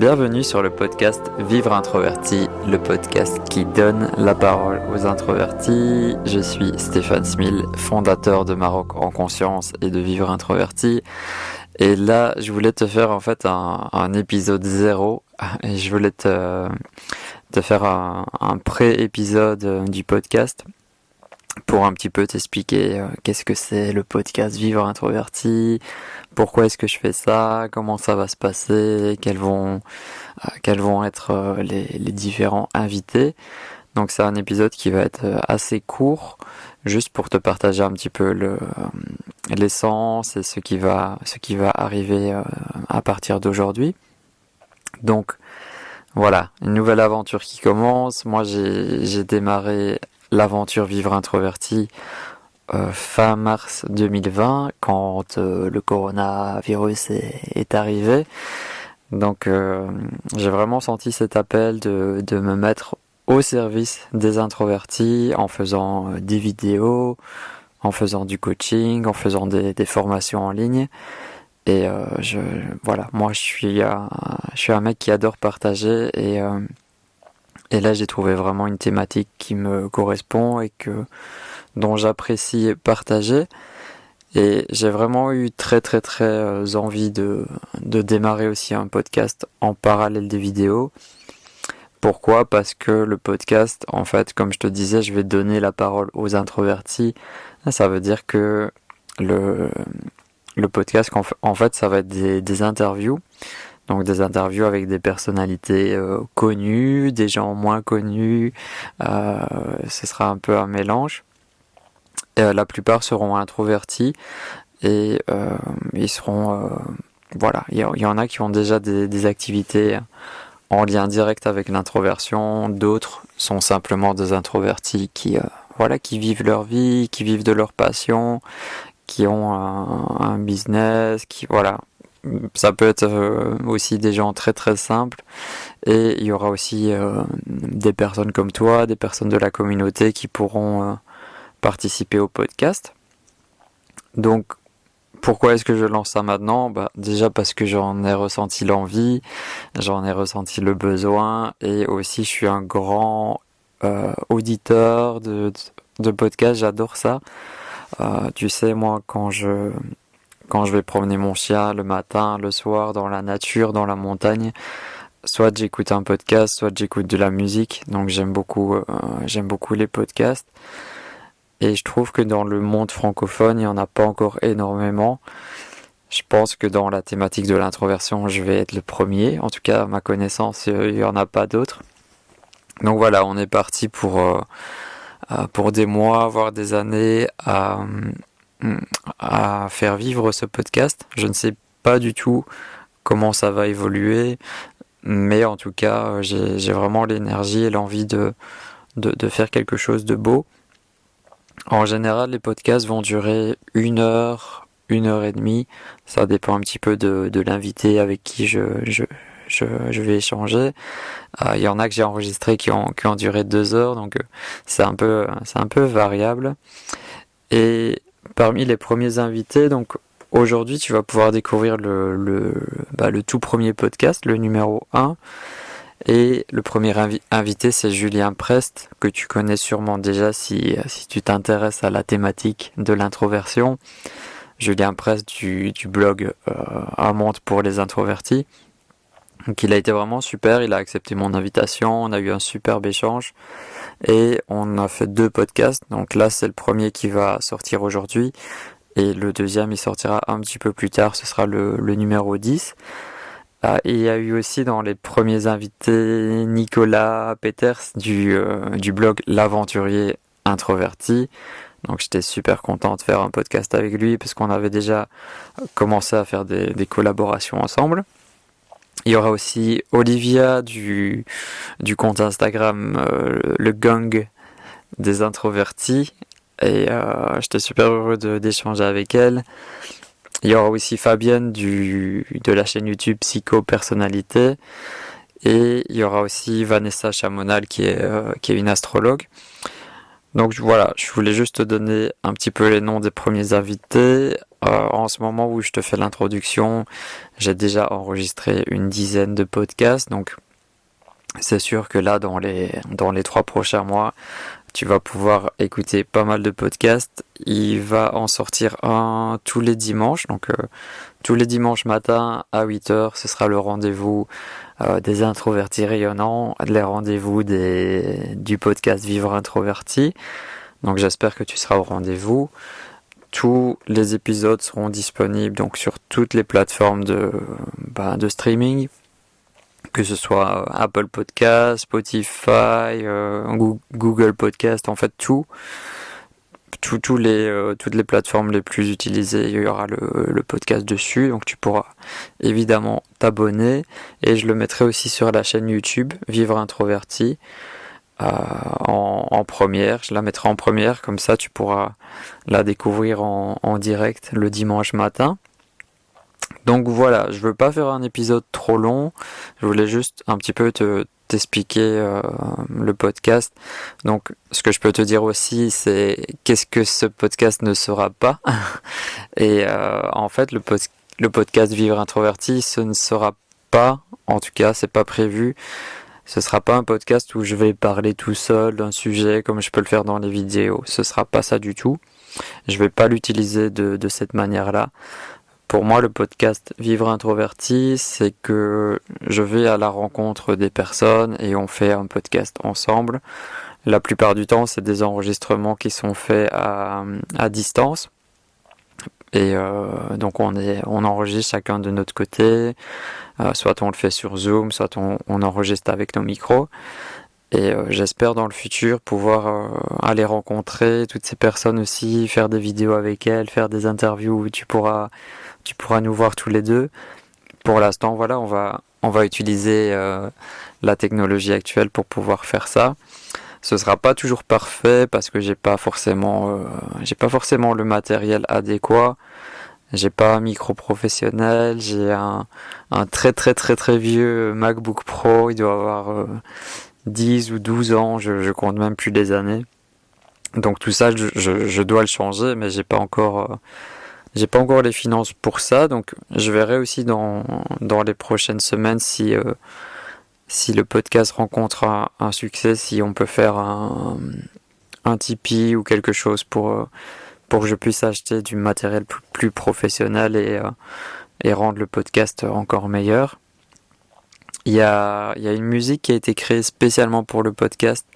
Bienvenue sur le podcast Vivre Introverti, le podcast qui donne la parole aux introvertis. Je suis Stéphane Smil, fondateur de Maroc en conscience et de Vivre Introverti. Et là, je voulais te faire en fait un épisode 0. Et je voulais te faire un pré-épisode du podcast pour un petit peu t'expliquer qu'est-ce que c'est le podcast Vivre Introverti, pourquoi est-ce que je fais ça, comment ça va se passer, quels vont être les différents invités. Donc c'est un épisode qui va être assez court, juste pour te partager un petit peu l'essence et ce qui va arriver à partir d'aujourd'hui. Donc voilà, une nouvelle aventure qui commence. Moi j'ai démarré l'aventure Vivre Introverti fin mars 2020 quand le coronavirus est arrivé. Donc j'ai vraiment senti cet appel de me mettre au service des introvertis en faisant des vidéos, en faisant du coaching, en faisant des formations en ligne. Et voilà, moi je suis un mec qui adore partager et là j'ai trouvé vraiment une thématique qui me correspond et dont j'apprécie partager. Et j'ai vraiment eu très envie de démarrer aussi un podcast en parallèle des vidéos. Pourquoi ? Parce que le podcast, en fait, comme je te disais, je vais donner la parole aux introvertis. Ça veut dire que le podcast, en fait, ça va être des interviews. Donc des interviews avec des personnalités connues, des gens moins connus. Ce sera un peu un mélange. La plupart seront introvertis et ils seront voilà, il y en a qui ont déjà des activités en lien direct avec l'introversion, d'autres sont simplement des introvertis qui vivent leur vie, qui vivent de leur passion, qui ont un business, ça peut être aussi des gens très simples, et il y aura aussi des personnes comme toi, des personnes de la communauté qui pourront participer au podcast. Donc pourquoi est-ce que je lance ça maintenant ? Déjà parce que j'en ai ressenti l'envie, j'en ai ressenti le besoin, et aussi je suis un grand auditeur de podcasts, j'adore ça. Tu sais, moi quand je vais promener mon chien le matin, le soir, dans la nature, dans la montagne, soit j'écoute un podcast, soit j'écoute de la musique. Donc j'aime beaucoup les podcasts. Et je trouve que dans le monde francophone, il n'y en a pas encore énormément. Je pense que dans la thématique de l'introversion, je vais être le premier. En tout cas, à ma connaissance, il n'y en a pas d'autres. Donc voilà, on est parti pour des mois, voire des années, à faire vivre ce podcast. Je ne sais pas du tout comment ça va évoluer, mais en tout cas, j'ai vraiment l'énergie et l'envie de faire quelque chose de beau. En général, les podcasts vont durer 1 heure, 1 heure et demie. Ça dépend un petit peu de l'invité avec qui je vais échanger. Il y en a que j'ai enregistrés qui ont duré 2 heures, donc c'est un peu variable. Et parmi les premiers invités, donc aujourd'hui, tu vas pouvoir découvrir le tout premier podcast, le numéro 1. Et le premier invité, c'est Julien Prest, que tu connais sûrement déjà si tu t'intéresses à la thématique de l'introversion. Julien Prest du blog Un monde pour les introvertis. Donc il a été vraiment super, il a accepté mon invitation, on a eu un superbe échange et on a fait 2 podcasts. Donc là, c'est le premier qui va sortir aujourd'hui et le deuxième, il sortira un petit peu plus tard, ce sera le numéro 10. Et il y a eu aussi dans les premiers invités Nicolas Peters du blog L'Aventurier Introverti. Donc j'étais super content de faire un podcast avec lui parce qu'on avait déjà commencé à faire des collaborations ensemble. Il y aura aussi Olivia du compte Instagram le gang des introvertis. Et j'étais super heureux d'échanger avec elle. Il y aura aussi Fabienne de la chaîne YouTube Psycho-Personnalité. Et il y aura aussi Vanessa Chamonal qui est une astrologue. Donc voilà, je voulais juste te donner un petit peu les noms des premiers invités. En ce moment où je te fais l'introduction, j'ai déjà enregistré une dizaine de podcasts, donc c'est sûr que là, dans les 3 prochains mois, tu vas pouvoir écouter pas mal de podcasts. Il va en sortir un tous les dimanches, donc tous les dimanches matin à 8h, ce sera le rendez-vous des introvertis rayonnants, les rendez-vous du podcast Vivre Introverti. Donc j'espère que tu seras au rendez-vous. Tous les épisodes seront disponibles donc sur toutes les plateformes de streaming, que ce soit Apple Podcast, Spotify, Google Podcast, en fait toutes les plateformes les plus utilisées, il y aura le podcast dessus, donc tu pourras évidemment t'abonner, et je le mettrai aussi sur la chaîne YouTube Vivre Introverti en première, je la mettrai en première, comme ça tu pourras la découvrir en direct le dimanche matin. Donc voilà, je veux pas faire un épisode trop long, je voulais juste un petit peu t'expliquer le podcast. Donc ce que je peux te dire aussi, c'est qu'est-ce que ce podcast ne sera pas. Et en fait, le podcast Vivre Introverti, ce ne sera pas, en tout cas c'est pas prévu, ce sera pas un podcast où je vais parler tout seul d'un sujet comme je peux le faire dans les vidéos, ce sera pas ça du tout. Je vais pas l'utiliser de cette manière-là. Pour moi, le podcast Vivre Introverti, c'est que je vais à la rencontre des personnes et on fait un podcast ensemble. La plupart du temps, c'est des enregistrements qui sont faits à distance. Et donc on enregistre chacun de notre côté. Soit on le fait sur Zoom, soit on enregistre avec nos micros. Et j'espère dans le futur pouvoir aller rencontrer toutes ces personnes aussi, faire des vidéos avec elles, faire des interviews où tu pourras nous voir tous les deux. Pour l'instant, voilà, on va utiliser la technologie actuelle pour pouvoir faire ça. Ce sera pas toujours parfait parce que j'ai pas forcément le matériel adéquat. J'ai pas un micro professionnel. J'ai un très très très très vieux MacBook Pro. Il doit avoir 10 ou 12 ans. Je compte même plus les années. Donc tout ça, je dois le changer, mais j'ai pas encore les finances pour ça, donc je verrai aussi dans les prochaines semaines si le podcast rencontre un succès, si on peut faire un Tipeee ou quelque chose pour que je puisse acheter du matériel plus professionnel et rendre le podcast encore meilleur. Il y a une musique qui a été créée spécialement pour le podcast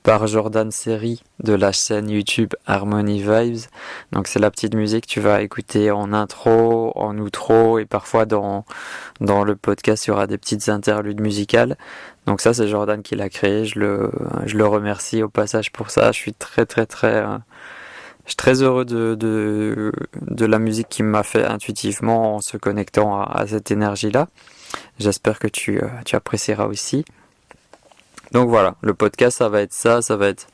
par Jordan Seri de la chaîne YouTube Harmony Vibes. Donc c'est la petite musique que tu vas écouter en intro, en outro, et parfois dans le podcast il y aura des petites interludes musicales. Donc ça c'est Jordan qui l'a créé, je le remercie au passage pour ça. Je suis je suis très heureux de la musique qu'il m'a fait intuitivement en se connectant à cette énergie-là. J'espère que tu apprécieras aussi. Donc voilà, le podcast ça va être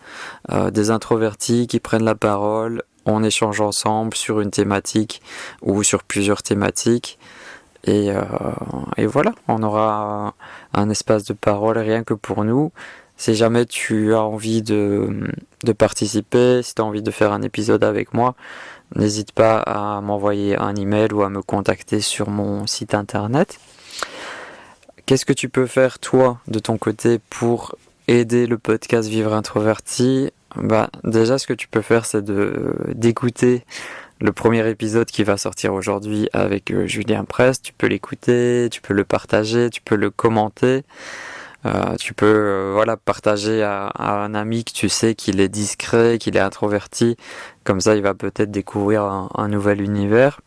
des introvertis qui prennent la parole, on échange ensemble sur une thématique ou sur plusieurs thématiques et voilà, on aura un espace de parole rien que pour nous. Si jamais tu as envie de participer, si tu as envie de faire un épisode avec moi, n'hésite pas à m'envoyer un email ou à me contacter sur mon site internet. Qu'est-ce que tu peux faire toi de ton côté pour aider le podcast Vivre Introverti? Déjà ce que tu peux faire c'est d'écouter le premier épisode qui va sortir aujourd'hui avec Julien Prest. Tu peux l'écouter, tu peux le partager, tu peux le commenter. Tu peux partager à un ami que tu sais qu'il est discret, qu'il est introverti. Comme ça il va peut-être découvrir un nouvel univers.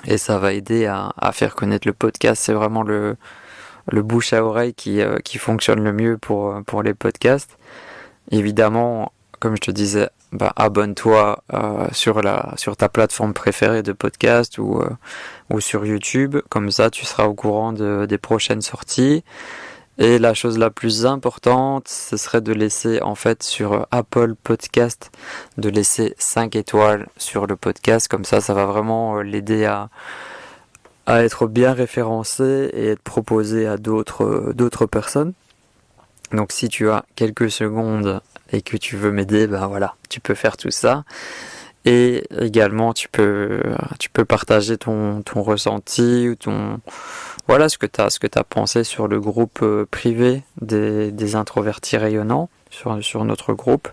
Et ça va aider à faire connaître le podcast. C'est vraiment le bouche à oreille qui fonctionne le mieux pour les podcasts. Évidemment, comme je te disais, abonne-toi sur ta plateforme préférée de podcast ou sur YouTube. Comme ça, tu seras au courant des prochaines sorties. Et la chose la plus importante, ce serait de laisser en fait sur Apple Podcast, de laisser 5 étoiles sur le podcast. Comme ça va vraiment l'aider à être bien référencé et être proposé à d'autres personnes. Donc si tu as quelques secondes et que tu veux m'aider, ben voilà, tu peux faire tout ça. Et également tu peux partager ton ressenti ou voilà ce que t'as pensé sur le groupe privé des introvertis rayonnants sur notre groupe.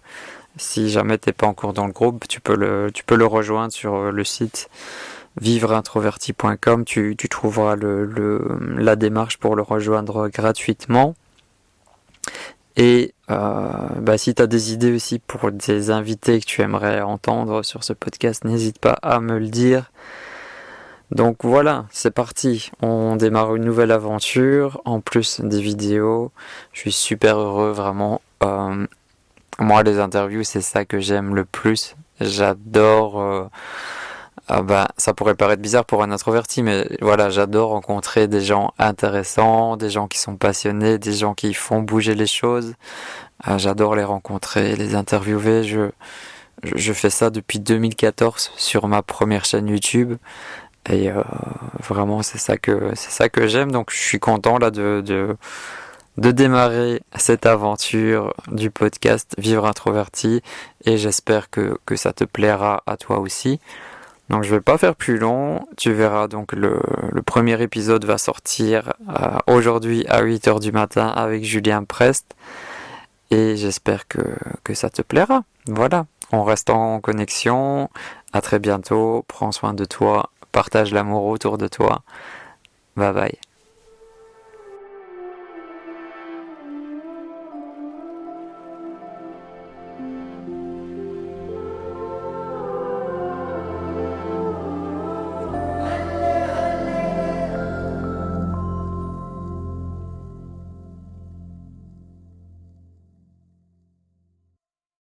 Si jamais t'es pas encore dans le groupe, tu peux le rejoindre sur le site vivreintroverti.com. Tu trouveras la démarche pour le rejoindre gratuitement. Et si tu as des idées aussi pour des invités que tu aimerais entendre sur ce podcast, n'hésite pas à me le dire. Donc voilà, c'est parti. On démarre une nouvelle aventure, en plus des vidéos. Je suis super heureux, vraiment. Moi, les interviews, c'est ça que j'aime le plus. J'adore... ça pourrait paraître bizarre pour un introverti, mais voilà, j'adore rencontrer des gens intéressants, des gens qui sont passionnés, des gens qui font bouger les choses. J'adore les rencontrer, les interviewer. Je fais ça depuis 2014 sur ma première chaîne YouTube. Et vraiment, c'est ça que j'aime. Donc, je suis content là de démarrer cette aventure du podcast Vivre Introverti. Et j'espère que ça te plaira à toi aussi. Donc je vais pas faire plus long, tu verras donc le premier épisode va sortir aujourd'hui à 8h du matin avec Julien Prest et j'espère que ça te plaira. Voilà, on reste en connexion, à très bientôt, prends soin de toi, partage l'amour autour de toi, bye bye.